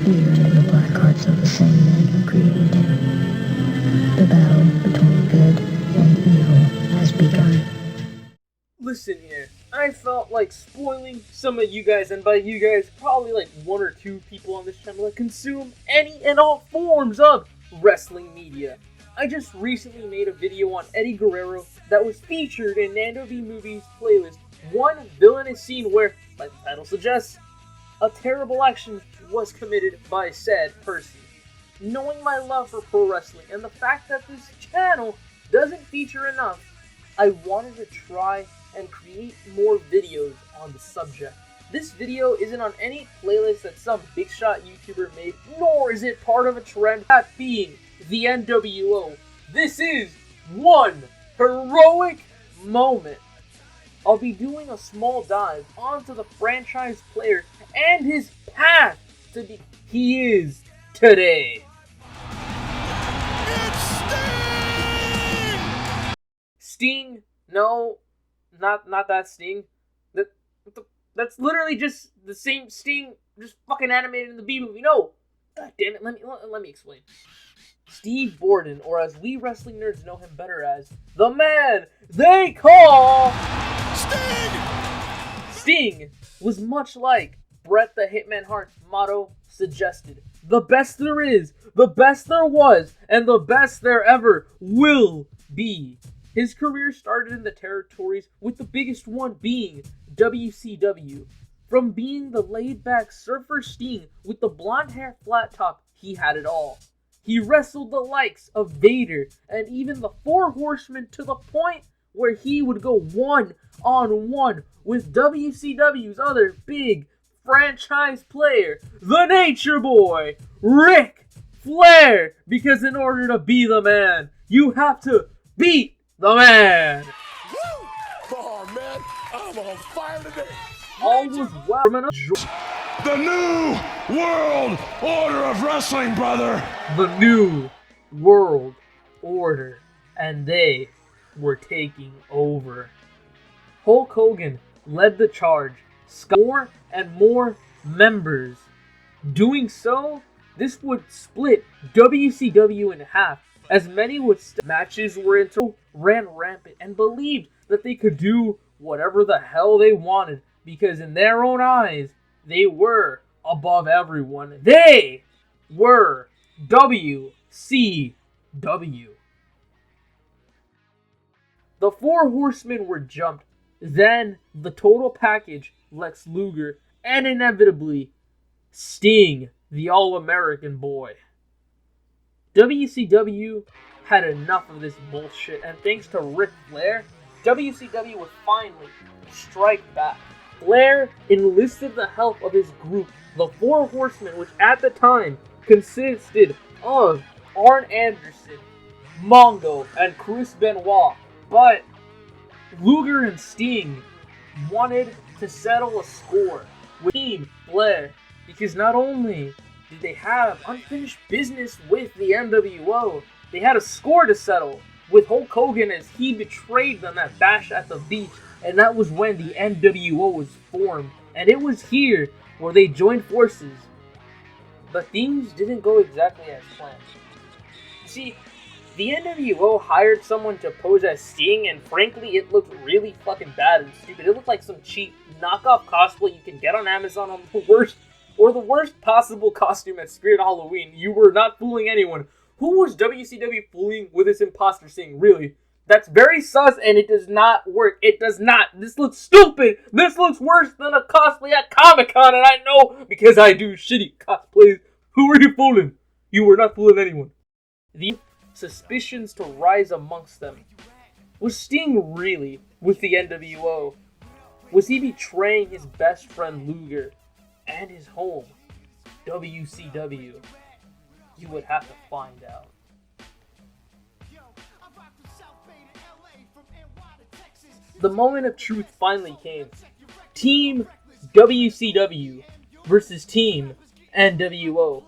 fear into the black hearts of the same men who created him. The battle between good and evil has begun. Listen here, I felt like spoiling some of you guys, and by you guys, probably like one or two people on this channel that consume any and all forms of wrestling media. I just recently made a video on Eddie Guerrero that was featured in Nando V Movies playlist. One villainous scene where, like the title suggests, a terrible action was committed by said person. Knowing my love for pro wrestling and the fact that this channel doesn't feature enough, I wanted to try and create more videos on the subject. This video isn't on any playlist that some big shot YouTuber made, nor is it part of a trend, that being the NWO. This is one heroic moment. I'll be doing a small dive onto the franchise player and his path to be he is today. It's Sting! Sting? No, not that Sting. That's literally just the same Sting, just fucking animated in the B movie. No, god damn it. Let me explain. Steve Borden, or as we wrestling nerds know him better as, the man they call Sting! Sting was much like Bret the Hitman Hart's motto suggested. The best there is, the best there was, and the best there ever will be. His career started in the territories, with the biggest one being WCW. From being the laid-back surfer Sting with the blonde hair flat top, he had it all. He wrestled the likes of Vader and even the Four Horsemen to the point where he would go one-on-one with WCW's other big franchise player, the Nature Boy, Ric Flair, because in order to be the man, you have to beat the man. Woo! Oh man, I'm on fire today. All was well. The new world order of wrestling, brother. The new world order, and they were taking over. Hulk Hogan led the charge, more and more members. Doing so, this would split WCW in half, as many would matches were into ran rampant and believed that they could do whatever the hell they wanted, because in their own eyes, they were above everyone. They were WCW. The Four Horsemen were jumped, then the total package, Lex Luger, and inevitably, Sting, the All-American Boy. WCW had enough of this bullshit, and thanks to Ric Flair, WCW would finally strike back. Flair enlisted the help of his group, the Four Horsemen, which at the time consisted of Arn Anderson, Mongo, and Chris Benoit. But Luger and Sting wanted to settle a score with Team Flair, because not only did they have unfinished business with the NWO, they had a score to settle with Hulk Hogan as he betrayed them at Bash at the Beach, and that was when the NWO was formed, and it was here where they joined forces. But things didn't go exactly as planned. See, the NWO hired someone to pose as Sting, and frankly, it looked really fucking bad and stupid. It looked like some cheap knockoff cosplay you can get on Amazon on the worst possible costume at Spirit Halloween. You were not fooling anyone. Who was WCW fooling with this imposter Sting? Really? That's very sus, and it does not work. It does not. This looks stupid. This looks worse than a cosplay at Comic-Con, and I know because I do shitty cosplays. Who were you fooling? You were not fooling anyone. The suspicions to rise amongst them. Was Sting really with the NWO? Was he betraying his best friend Luger and his home, WCW? You would have to find out. The moment of truth finally came. Team WCW versus Team NWO.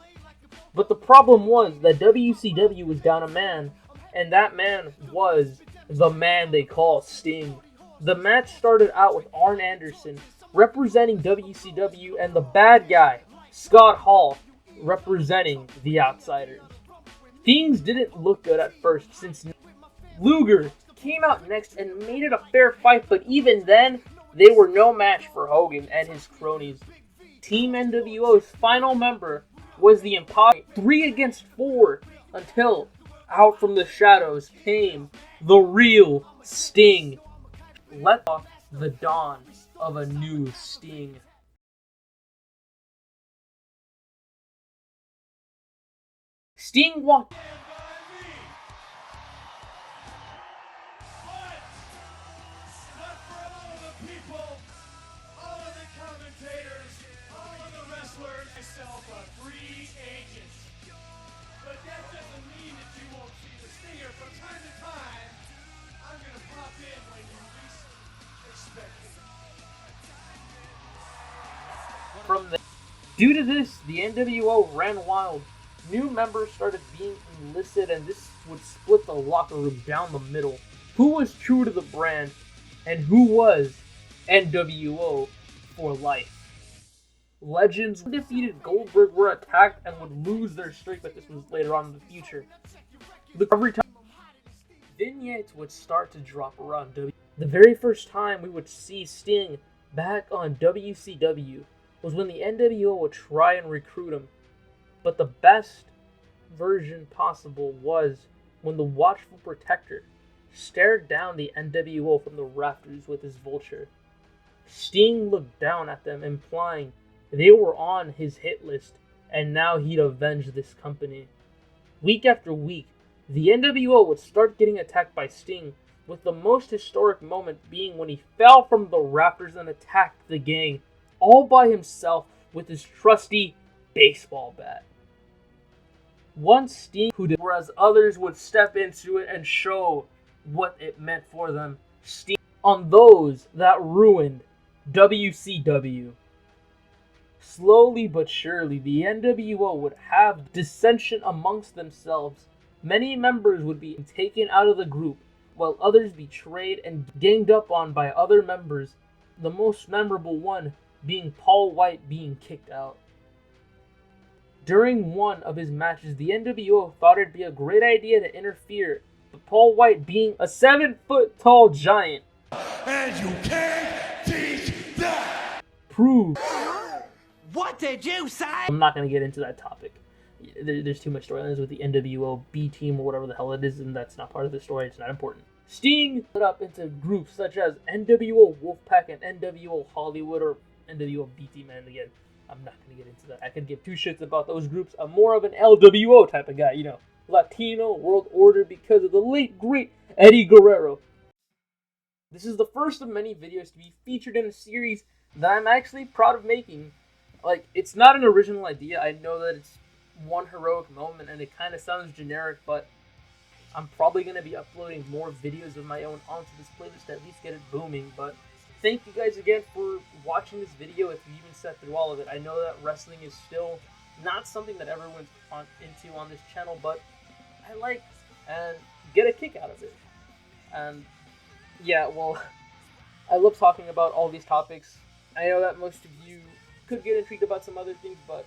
But the problem was that WCW was down a man, and that man was the man they call Sting. The match started out with Arn Anderson representing WCW and the bad guy, Scott Hall, representing the Outsiders. Things didn't look good at first since Luger came out next and made it a fair fight, but even then, they were no match for Hogan and his cronies. Team NWO's final member was the impossible 3 against 4 until out from the shadows came the real Sting. Let off the dawn of a new Sting. Sting walked. From the Due to this, the NWO ran wild. New members started being enlisted, and this would split the locker room down the middle. Who was true to the brand, and who was NWO for life? Legends undefeated Goldberg were attacked and would lose their streak, but this was later on in the future. Every time vignettes would start to drop around WWE. The very first time we would see Sting back on WCW was when the NWO would try and recruit him. But the best version possible was when the Watchful Protector stared down the NWO from the rafters with his vulture. Sting looked down at them, implying they were on his hit list, and now he'd avenge this company. Week after week, the NWO would start getting attacked by Sting, with the most historic moment being when he fell from the rafters and attacked the gang, all by himself with his trusty baseball bat. One Sting who did, whereas others would step into it and show what it meant for them. Sting on those that ruined WCW. Slowly but surely, the NWO would have dissension amongst themselves. Many members would be taken out of the group, while others betrayed and ganged up on by other members, the most memorable one being Paul White being kicked out. During one of his matches, the NWO thought it'd be a great idea to interfere, but Paul White, being a 7-foot-tall giant, and you can't teach that, proved. What did you say? I'm not going to get into that topic. There's too much storylines with the NWO B team or whatever the hell it is, and that's not part of the story. It's not important. Sting split up into groups such as NWO Wolfpack and NWO Hollywood or NWO B team. And again, I'm not going to get into that. I could give two shits about those groups. I'm more of an LWO type of guy, you know, Latino World Order, because of the late great Eddie Guerrero. This is the first of many videos to be featured in a series that I'm actually proud of making. Like, it's not an original idea. I know that it's one heroic moment and it kind of sounds generic, but I'm probably going to be uploading more videos of my own onto this playlist to at least get it booming. But thank you guys again for watching this video if you even sat through all of it. I know that wrestling is still not something that everyone's into on this channel, but I like and get a kick out of it. And yeah, well, I love talking about all these topics. I know that most of you could get intrigued about some other things, but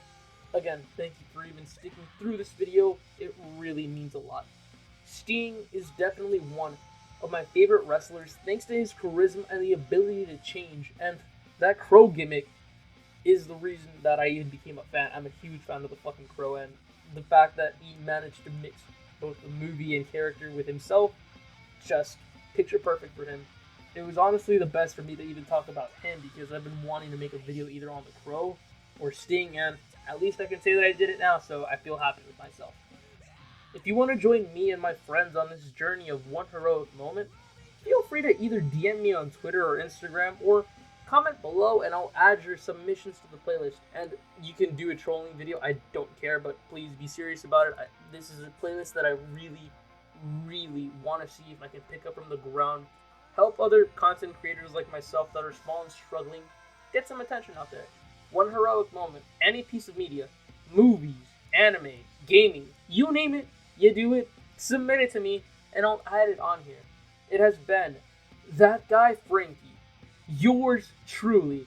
again, thank you for even sticking through this video. It really means a lot. Sting is definitely one of my favorite wrestlers, thanks to his charisma and the ability to change, and that crow gimmick is the reason that I even became a fan. I'm a huge fan of the fucking crow, and the fact that he managed to mix both the movie and character with himself, just picture perfect for him. It was honestly the best for me to even talk about him, because I've been wanting to make a video either on the Crow or Sting, and at least I can say that I did it now, so I feel happy with myself. If you want to join me and my friends on this journey of one heroic moment, feel free to either DM me on Twitter or Instagram, or comment below and I'll add your submissions to the playlist. And you can do a trolling video, I don't care, but please be serious about it. This is a playlist that I really want to see if I can pick up from the ground. Help other content creators like myself that are small and struggling get some attention out there. One heroic moment, any piece of media, movies, anime, gaming, you name it, you do it, submit it to me, and I'll add it on here. It has been That Guy Frankie, yours truly,